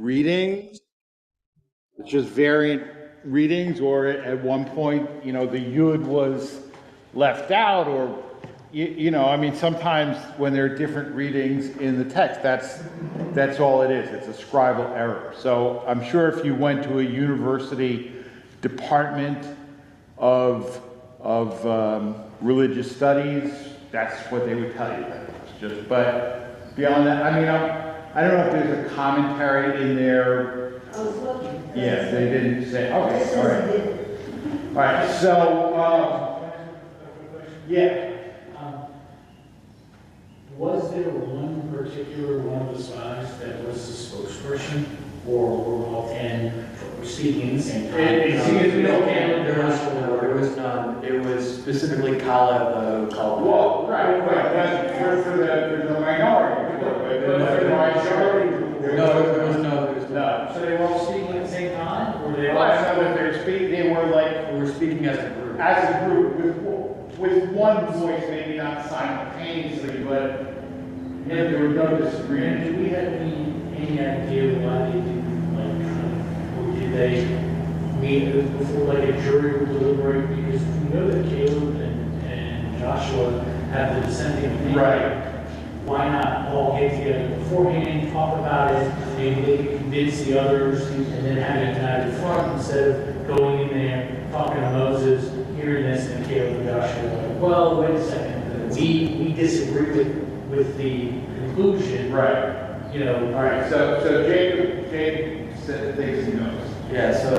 readings. It's just variant readings, or at one point, the yud was left out, or I mean, sometimes when there are different readings in the text, that's all it is. It's a scribal error. So I'm sure if you went to a university department of religious studies, that's what they would tell you. But beyond that, I mean, I don't know if there's a commentary in there. I was looking. Yeah, they didn't say. Okay, all right. All right. So, yeah. Was there one particular one of the spies that was the spokesperson, or were all 10 speaking at the same time? There was none. It was specifically Caleb who called. Well, right. For the minority. For the majority. There was no. So they were all speaking at the same time, or they all? I don't know if they're speaking. They were speaking as a group. As a group, with one voice, maybe not simultaneously, but there was no disagreement. Do we have any idea why they didn't, or did they meet before, a jury would deliberate? Because we know that Caleb and Joshua have the dissenting opinion. Right. Why not all get together beforehand, talk about it, maybe they can convince the others, and then have it united front instead of going in there, talking to Moses, hearing this, and Caleb and Joshua are like, well, wait a second, we disagree with the conclusion. Right. All right. So Jacob said things he knows. Yeah. So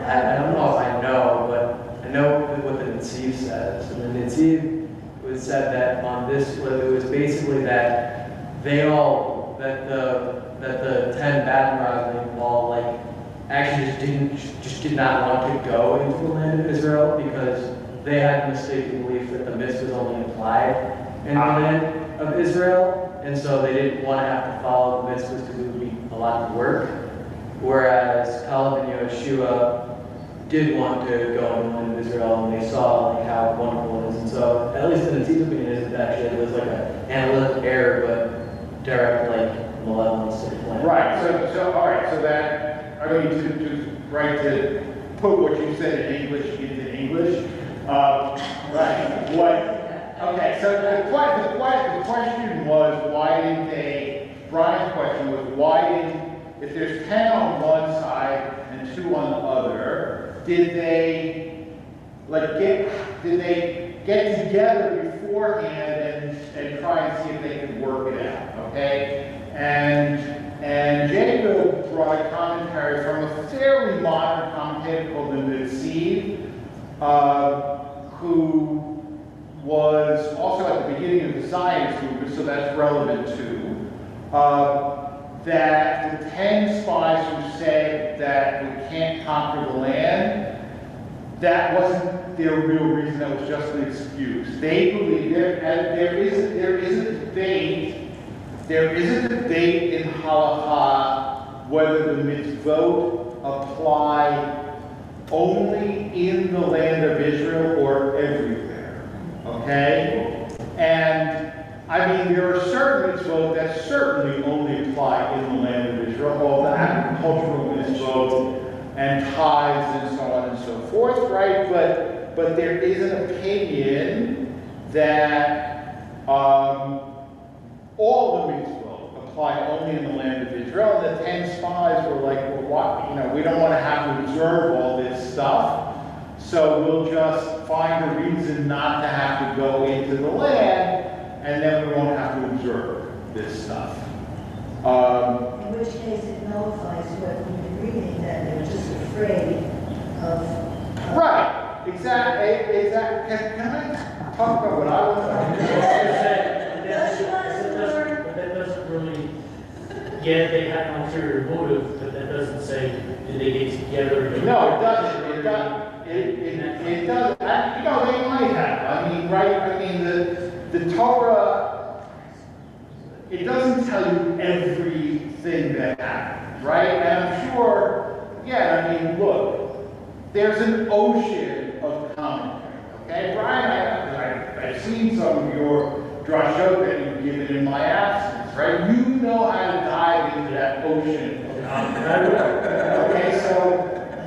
I don't know if I know, but I know what the Netziv says. And the Netziv said that on this, it was basically that the 10 Bad all actually just did not want to go into the land of Israel because they had the mistaken belief that the mitzvah was only applied in the land of Israel, and so they didn't want to have to follow the mitzvahs because it would be a lot of work. Whereas Caleb and Yeshua did want to go in the land of Israel, and they saw how wonderful it is. And so, at least in the Tzitzit opinion, is that actually it was an analytic error, but direct malevolence to the plan. Right. So all right. So that to put what you said in English into English. Right. Okay. So the question was, why didn't they? Brian's question was, why didn't? If there's 10 on one side and 2 on the other, did they get together beforehand and try and see if they could work it out? Okay. And Jacob brought a commentary from a fairly modern commentator called the Netziv, who was also at the beginning of the Zionist movement, so that's relevant too. That the 10 spies who said that we can't conquer the land, that wasn't their real reason, that was just an excuse. They believe there is a debate in Halakha whether the mitzvot apply only in the land of Israel or everywhere. Okay? And I mean, there are certain mitzvot that certainly only apply in the land of Israel, all the agricultural mitzvot and tithes and so on and so forth, right? But there is an opinion that all the mitzvot apply only in the land of Israel. And the 10 spies were like, well, what? We don't want to have to observe all this stuff, so we'll just find a reason not to have to go into the land, and then we won't have to observe this stuff. In which case it nullifies what we've been reading, that they're just afraid of... Right, exactly. Can I talk about what I want to But that doesn't really... Yeah, they had an ulterior motive, but that doesn't say, did they get together? No, it doesn't. It doesn't. They might have. I mean, right? I mean, the Torah, it doesn't tell you everything that happens, right? And I'm sure, look, there's an ocean of commentary, okay? Brian, I've seen some of your drashot that you've given in my absence. right? You know how to dive into that ocean. Okay, so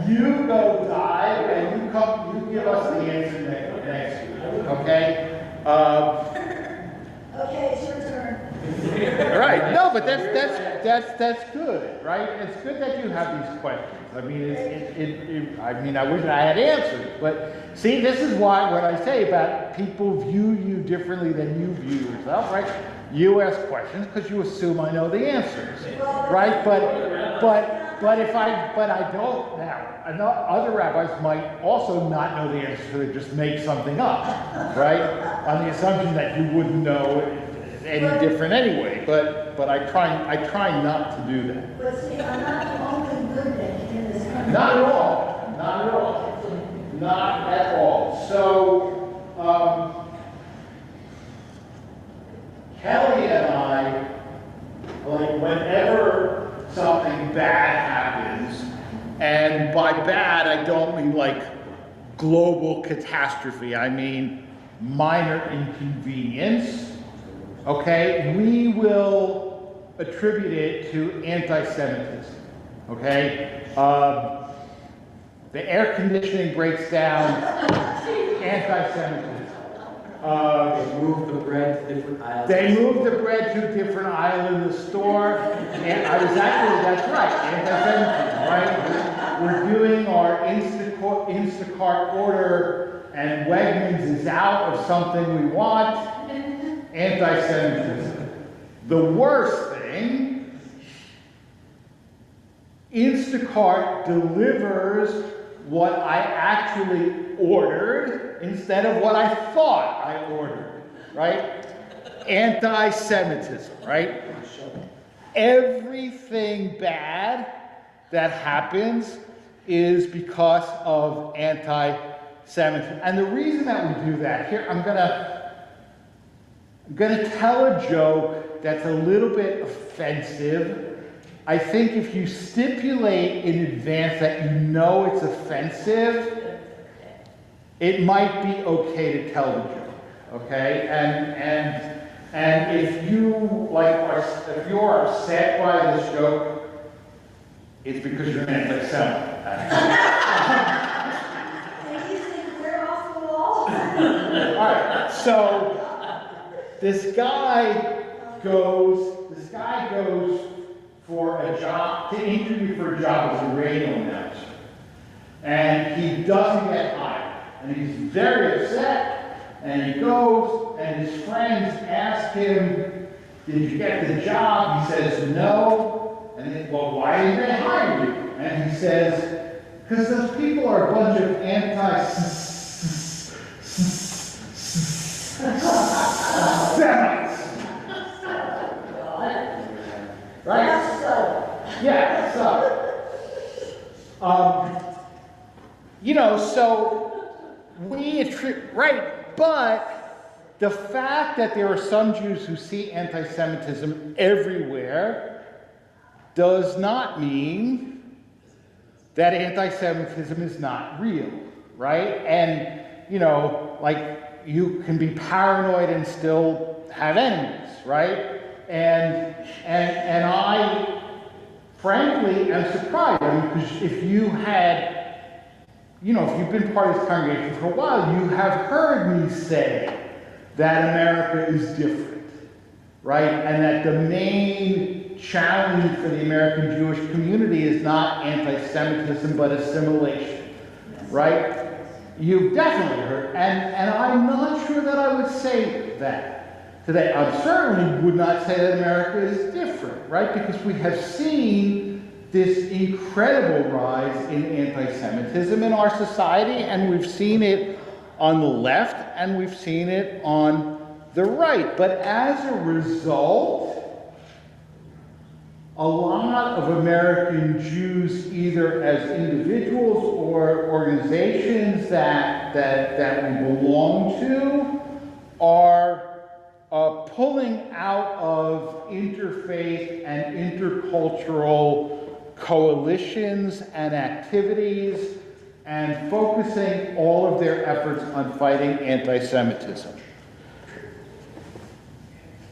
you go dive and you give us the answer next week. Okay? Okay, it's your turn. All right. No, but that's good, right? It's good that you have these questions. I mean, I wish I had answers, but see, this is why what I say about people view you differently than you view yourself, right? You ask questions because you assume I know the answers, right? But I don't now. I know other rabbis might also not know the answer, so they just make something up, right? On the assumption that you wouldn't know any different anyway. But I try not to do that. But see, I'm not the only good thing in this country. Not at all. Not at all. Not at all. So, Kelly and I, like, whenever something bad happens, and by bad I don't mean like global catastrophe, I mean minor inconvenience, okay, we will attribute it to anti-Semitism, okay? The air conditioning breaks down, anti-Semitism. They moved the bread to different aisles. They moved the bread to a different aisle in the store. And that's right, anti-Semitism, right? We're doing our Instacart order and Wegmans is out of something we want. Anti-Semitism. The worst thing, Instacart delivers what I actually ordered instead of what I thought I ordered, right? Anti-Semitism, right? Everything bad that happens is because of anti-Semitism. And the reason that we do that, here, I'm gonna tell a joke that's a little bit offensive. I think if you stipulate in advance that you know it's offensive, it might be okay to tell the joke, okay? And if you if you're upset by this joke, it's because you're anti-Semite. And you think we're off the wall? All right, so this guy goes for a job, to interview for a job as a radio announcer. And he doesn't get hired. And he's very upset. And he goes, and his friends ask him, did you get the job? He says, no. And they, well, why didn't they hire you? And he says, because those people are a bunch of Semites. Right? Yeah, so we attribute, right, but the fact that there are some Jews who see anti-Semitism everywhere does not mean that anti-Semitism is not real, right? And, you can be paranoid and still have enemies, right? And I, frankly, am surprised. I mean, because if you had, if you've been part of this congregation for a while, you have heard me say that America is different, right? And that the main challenge for the American Jewish community is not anti-Semitism, but assimilation, right? You've definitely heard, and I'm not sure that I would say that today. I certainly would not say that America is different, right? Because we have seen this incredible rise in anti-Semitism in our society, and we've seen it on the left, and we've seen it on the right. But as a result, a lot of American Jews, either as individuals or organizations that we belong to, are pulling out of interfaith and intercultural coalitions and activities and focusing all of their efforts on fighting anti-Semitism.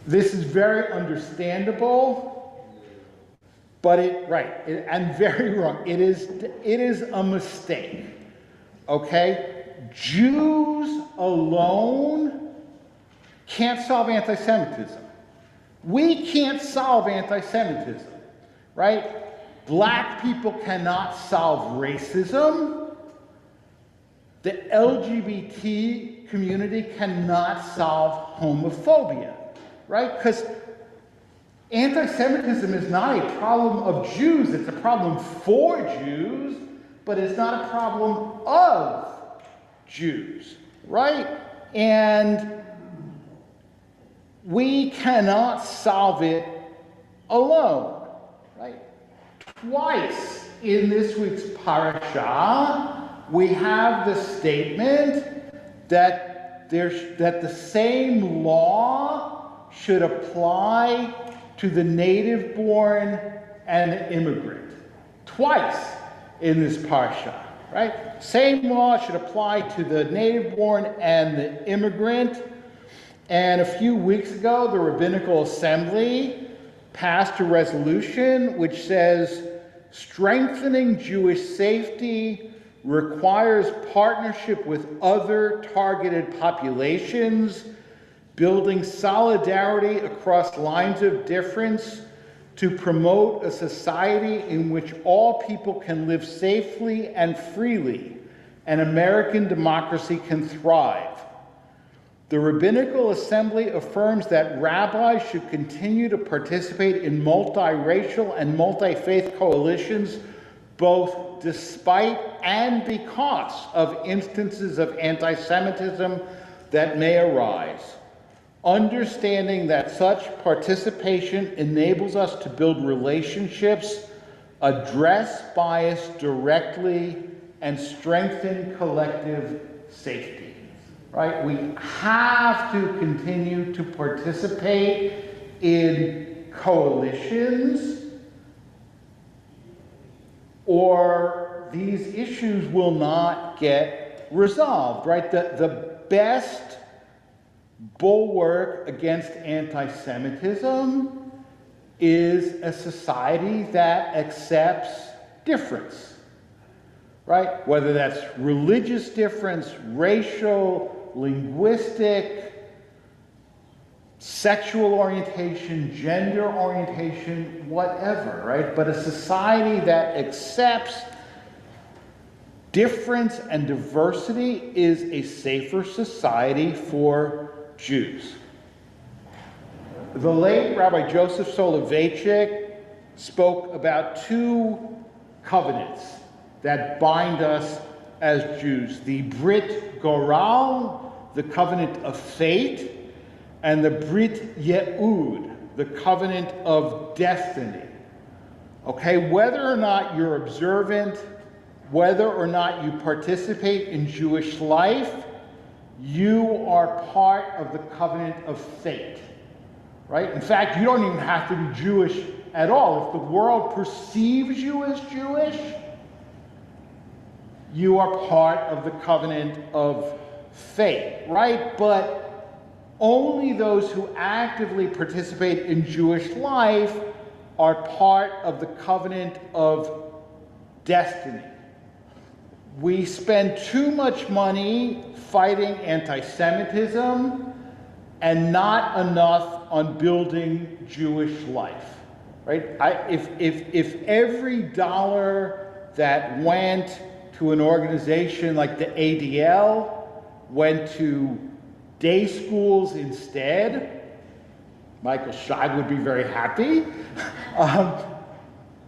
This is very understandable, but and very wrong. It is a mistake, okay? Jews alone can't solve anti-Semitism. We can't solve anti-Semitism, right? Black people cannot solve racism. The LGBT community cannot solve homophobia, right? Because anti-Semitism is not a problem of Jews, it's a problem for Jews, but it's not a problem of Jews, right? And we cannot solve it alone, right? Twice in this week's parasha, we have the statement that the same law should apply to the native-born and the immigrant. Twice in this parsha, right? Same law should apply to the native-born and the immigrant. And a few weeks ago, the Rabbinical Assembly passed a resolution which says strengthening Jewish safety requires partnership with other targeted populations, building solidarity across lines of difference to promote a society in which all people can live safely and freely, and American democracy can thrive. The Rabbinical Assembly affirms that rabbis should continue to participate in multiracial and multi-faith coalitions, both despite and because of instances of anti-Semitism that may arise. Understanding that such participation enables us to build relationships, address bias directly, and strengthen collective safety. Right? We have to continue to participate in coalitions, or these issues will not get resolved, right? The best bulwark against anti-Semitism is a society that accepts difference, right? Whether that's religious difference, racial, linguistic, sexual orientation, gender orientation, whatever, right? But a society that accepts difference and diversity is a safer society for Jews. The late Rabbi Joseph Soloveitchik spoke about two covenants that bind us as Jews: the Brit Goral, the covenant of fate, and the Brit Ye'ud, the covenant of destiny. Okay, whether or not you're observant, whether or not you participate in Jewish life, you are part of the covenant of fate, right? In fact, you don't even have to be Jewish at all. If the world perceives you as Jewish, you are part of the covenant of fate, right? But only those who actively participate in Jewish life are part of the covenant of destiny. We spend too much money fighting anti-Semitism and not enough on building Jewish life, right? If every dollar that went to an organization like the ADL went to day schools instead, Michael Scheib would be very happy.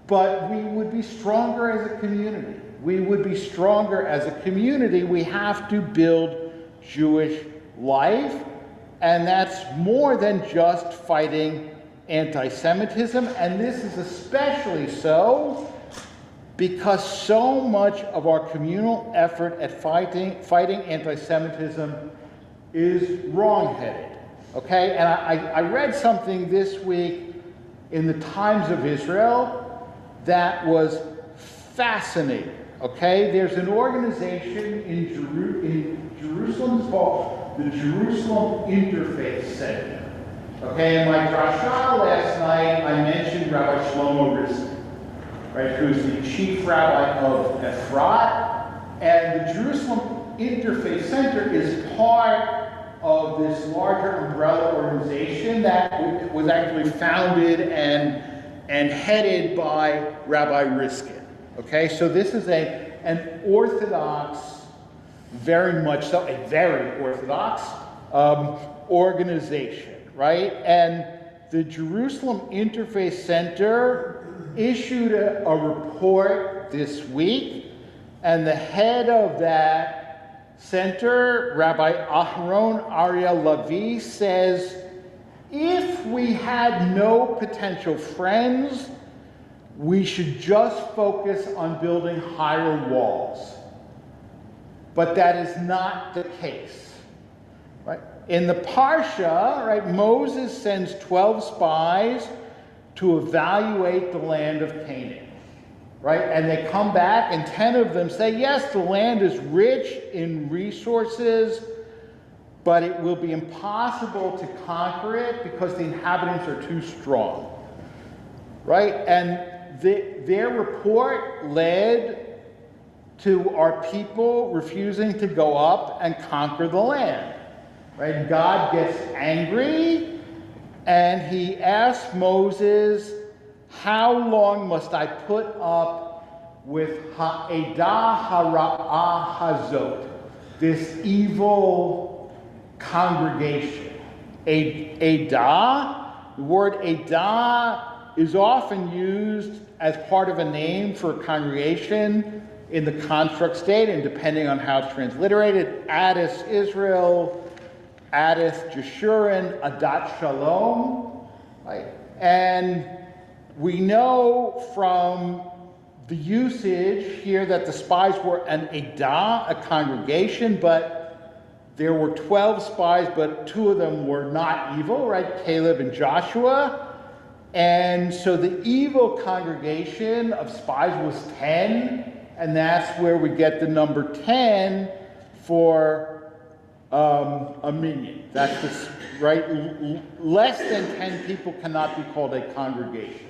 But we would be stronger as a community. We would be stronger as a community. We have to build Jewish life, and that's more than just fighting anti-Semitism. And this is especially so because so much of our communal effort at fighting anti-Semitism is wrong-headed. Okay, and I read something this week in the Times of Israel that was fascinating. Okay, there's an organization in Jerusalem called the Jerusalem Interfaith Center. Okay, in my Drasha last night, I mentioned Rabbi Shlomo Riskin, right, who's the chief rabbi of Ephrat, and the Jerusalem Interfaith Center is part of this larger umbrella organization that was actually founded and headed by Rabbi Riskin. Okay, so this is an Orthodox, very much so, a very Orthodox organization. Right? And the Jerusalem Interfaith Center issued a report this week, and the head of that center, Rabbi Aharon Ariel Levi, says, if we had no potential friends, we should just focus on building higher walls. But that is not the case. Right? In the Parsha, right, Moses sends 12 spies to evaluate the land of Canaan, right? And they come back, and 10 of them say, yes, the land is rich in resources, but it will be impossible to conquer it because the inhabitants are too strong, right? And their report led to our people refusing to go up and conquer the land. Right? God gets angry, and he asks Moses, how long must I put up with ha'edah hara'ah hazot, this evil congregation? Edah, the word edah is often used as part of a name for a congregation in the construct state, and depending on how it's transliterated, Addis Israel, Addis Jeshurun, Adat Shalom, right? And we know from the usage here that the spies were an edah, a congregation, but there were 12 spies, but 2 of them were not evil, right? Caleb and Joshua. And so the evil congregation of spies was 10, and that's where we get the number 10 for a minion. That's this, right? Less than 10 people cannot be called a congregation.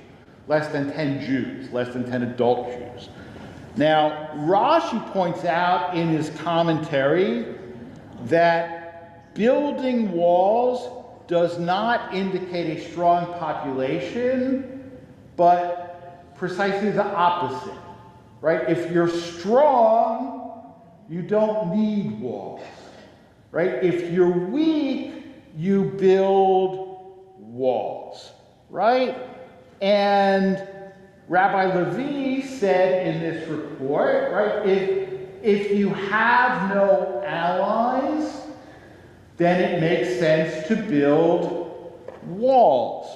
Less than 10 Jews, less than 10 adult Jews. Now, Rashi points out in his commentary that building walls does not indicate a strong population, but precisely the opposite, right? If you're strong, you don't need walls. Right? If you're weak, you build walls, right? And Rabbi Levi said in this report, right, if you have no allies, then it makes sense to build walls,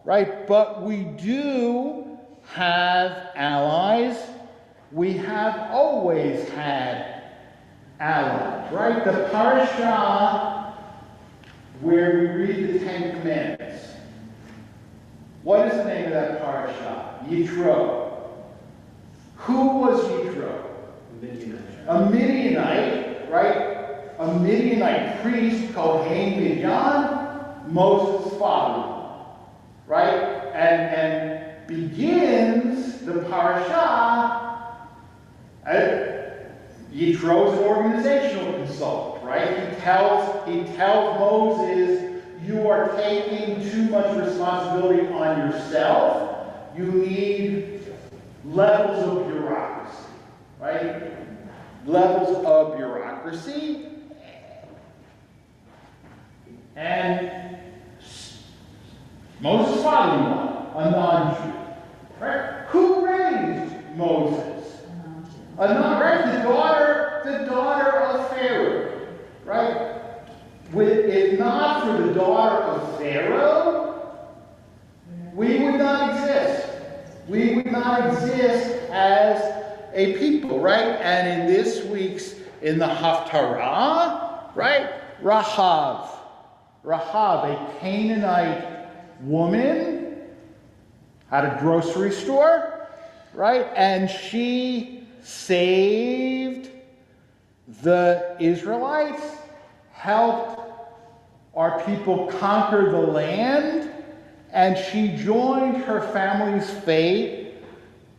right? But we do have allies. We have always had allies, right? The Parasha where we read the 10 Commandments. What is the name of that Parasha? Yitro. Who was Yitro? A Midianite, right? A Midianite priest, Kohen Midian, Moses' father, right? And begins the Parasha. Yitro is an organizational consultant, right? He tells Moses, you are taking too much responsibility on yourself. You need levels of bureaucracy, right? Levels of bureaucracy. And Moses' father-in-law, a non-Jew, right? Who raised Moses? Right? The daughter of Pharaoh, right? If not for the daughter of Pharaoh, we would not exist. We would not exist as a people, right? And in this week's, in the Haftarah, right? Rahav, a Canaanite woman, had a grocery store, right? And she saved the Israelites, helped our people conquer the land, and she joined her family's fate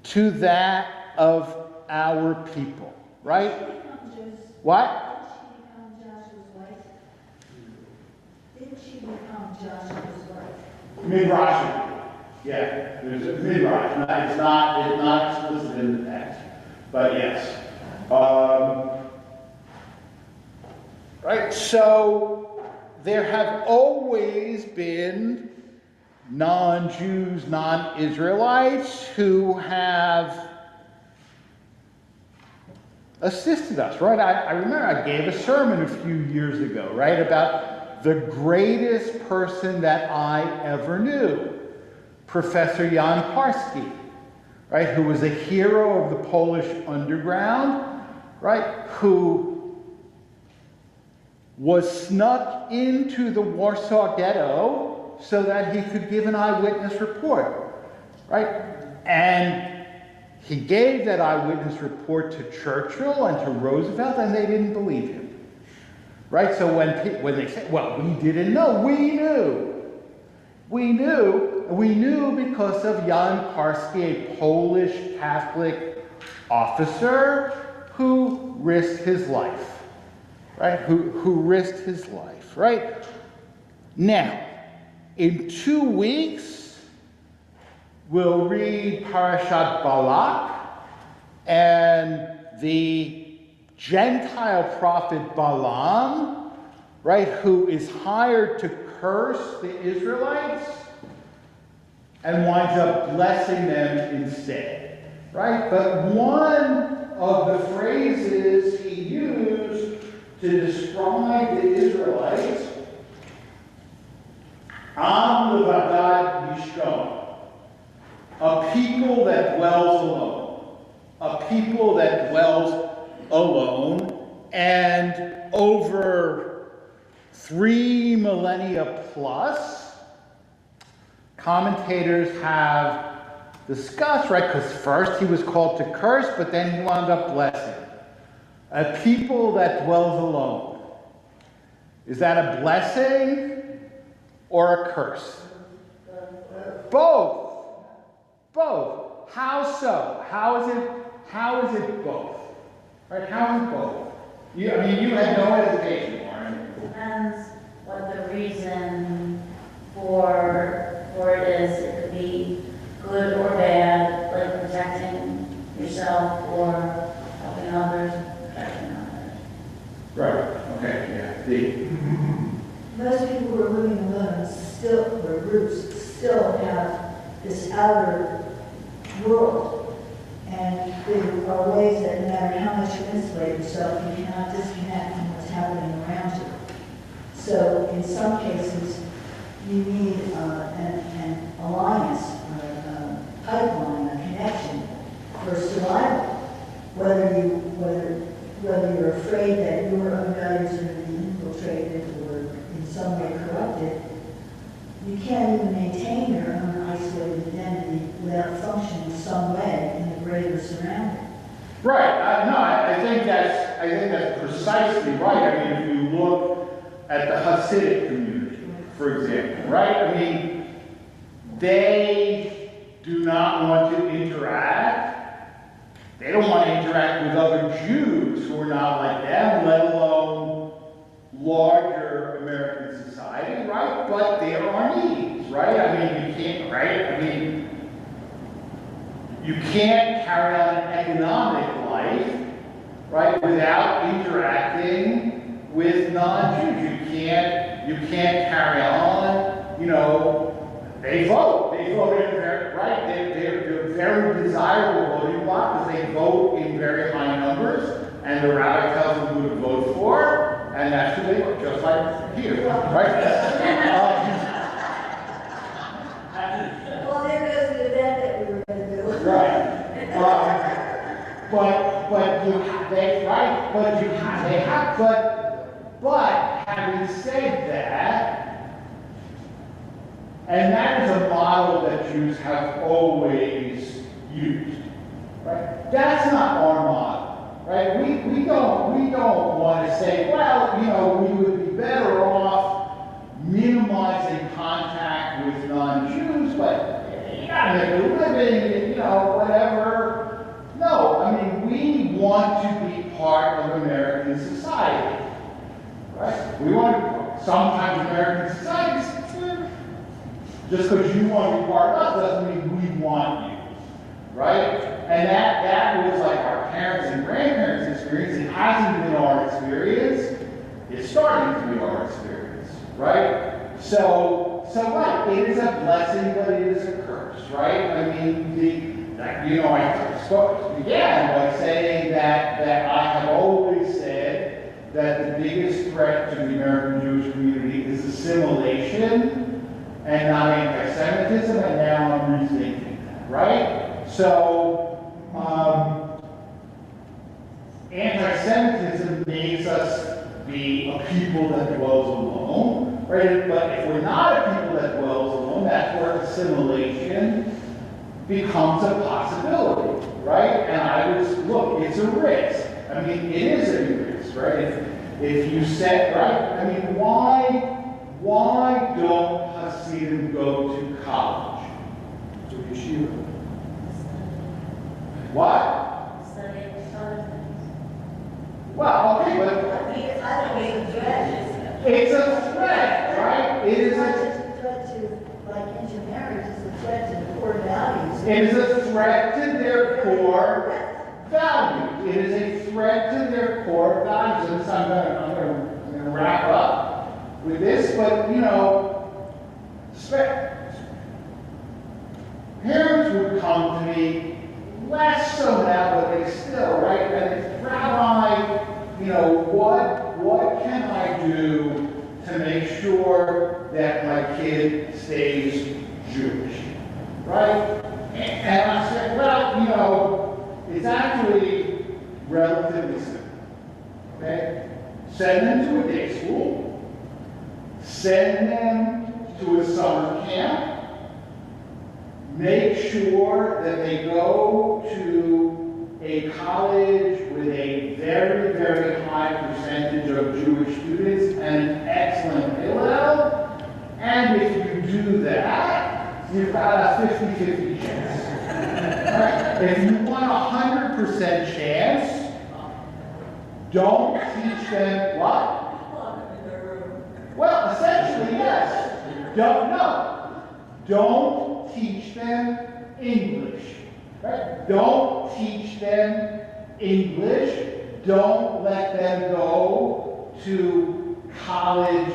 to that of our people, right? What? Didn't she become Joshua's wife? Midrash. Yeah, there's a Midrash. It's not explicit in the text, but yes. Right, so there have always been non-Jews, non-Israelites who have assisted us, right? I remember I gave a sermon a few years ago, right, about the greatest person that I ever knew, Professor Jan Karski, right, who was a hero of the Polish underground, right, who was snuck into the Warsaw Ghetto so that he could give an eyewitness report, right? And he gave that eyewitness report to Churchill and to Roosevelt, and they didn't believe him, right? So when they said, well, we didn't know, we knew. We knew because of Jan Karski, a Polish Catholic officer who risked his life. Right? Who risked his life, right? Now, in 2 weeks, we'll read Parashat Balak, and the Gentile prophet Balaam, right, who is hired to curse the Israelites and winds up blessing them instead, right? But one of the phrases he used to describe the Israelites, Am levadad yishkom, a people that dwells alone, a people that dwells alone, and over 3 millennia plus, commentators have discussed, right, because first he was called to curse, but then he wound up blessing. A people that dwells alone. Is that a blessing or a curse? Both. Both. How so? How is it both? Right? How is it both? You had no hesitation, Lauren. Depends what the reason for it is. It could be good or bad, like protecting yourself or helping others. Right. Okay. Yeah. Most people who are living alone still, or groups, still have this outer world. And there are ways that no matter how much you insulate yourself, you cannot disconnect from what's happening around you. So in some cases, you need an alliance, a pipeline, a connection for survival. Whether you're afraid that your own values are going to be infiltrated or in some way corrupted, you can't even maintain your own isolated identity without functioning in some way in the greater surrounding. Right. I think that's precisely right. I mean, if you look at the Hasidic community, for example, right? I mean, they do not want to interact. They don't want to interact with other Jews who are not like them, let alone larger American society, right? But there are needs, right? I mean, you can't, right? I mean, you can't carry on an economic life, right, without interacting with non-Jews. You can't carry on, they vote in very, right? They're very desirable voting bloc because they vote in very high numbers, and the rabbi tells them who to vote for, and that's who they vote, just like here, right? Well, there goes the event that we were going to do. Right. But having said that, and that is a model that Jews have always used, right? That's not our model, right? We don't want to say, well, we would be better off make a living, you know, whatever. No, I mean, we want to be part of American society, right? We want to be part. Sometimes American society, just because you want to be part of us doesn't mean we want you, right? And that was like our parents and grandparents' experience. It hasn't been our experience. It's starting to be our experience, right? So right, it is a blessing, but it is a curse, right? I mean, I began by saying that I have always said that the biggest threat to the American Jewish community is assimilation and not anti-Semitism, and now I'm rethinking that, right? So, anti-Semitism makes us be a people that dwells alone, right? But if we're not a people that dwells alone, that's where assimilation becomes a possibility, right? And I was, look, it's a risk. I mean, it is a risk, right? If you said, right, I mean, why don't Hasidim go to college? To yeshiva. What? Studying other things. Well, okay, but I think it's a threat. it's a threat, right? It is It's not a, just a threat to, like, intermarriage, it's a threat to the core values. it is a threat to their core values. It is a threat to their core values. And so I'm going to wrap up with this, but you know, parents would come to me, less so now, but they still, right? And it's, Rabbi, you know, what can I do to make sure that my kid stays Jewish, right? And I said, well, you know, it's actually relatively simple, okay? Send them to a day school, send them to a summer camp, make sure that they go to a college with a very, very high percentage of Jewish students and an excellent Hillel. And if you do that, you've got a 50-50 chance. Right? If you want a 100% chance, don't teach them what? Well, essentially, yes. Don't teach them English. Right? Don't teach them English. Don't let them go to college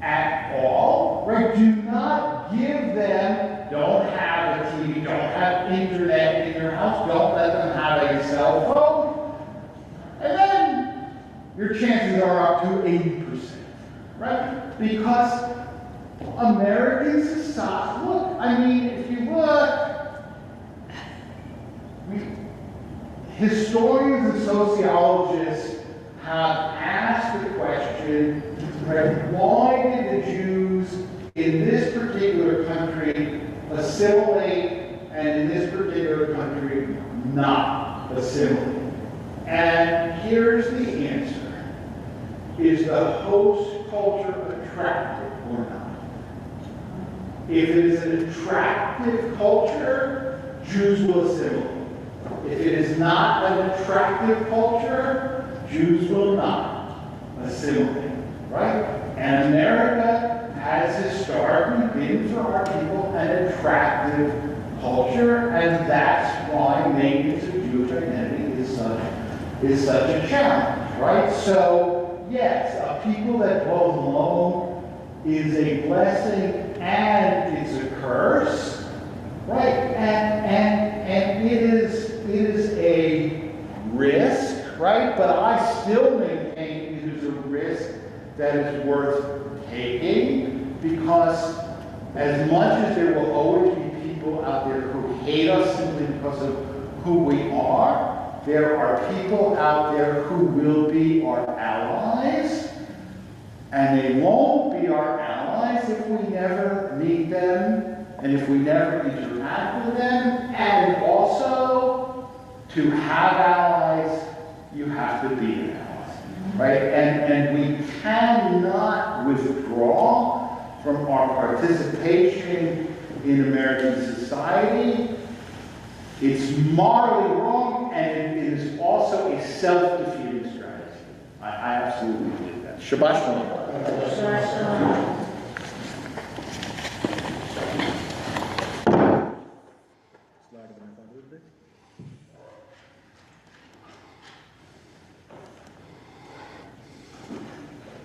at all. Right? Do not give them, don't have a TV, don't have internet in your house, don't let them have a cell phone. And then your chances are up to 80%. Right? Because American society, look, I mean, if you look, historians and sociologists have asked the question, right, why did the Jews in this particular country assimilate and in this particular country not assimilate? And here's the answer. Is the host culture attractive or not? If it is an attractive culture, Jews will assimilate. If it is not an attractive culture, Jews will not assimilate, right? And America has historically been for our people an attractive culture, and that's why maintenance of Jewish identity is such a challenge, right? So, yes, a people that dwells alone is a blessing and it's a curse, right? And it is a risk, right? But I still maintain it is a risk that is worth taking, because as much as there will always be people out there who hate us simply because of who we are, there are people out there who will be our allies, and they won't be our allies if we never meet them and if we never interact with them. And also, to have allies, you have to be an ally, right? And we cannot withdraw from our participation in American society society, it's morally wrong, and it is also a self-defeating strategy. I absolutely believe that. Shabbat Shalom. Drasha.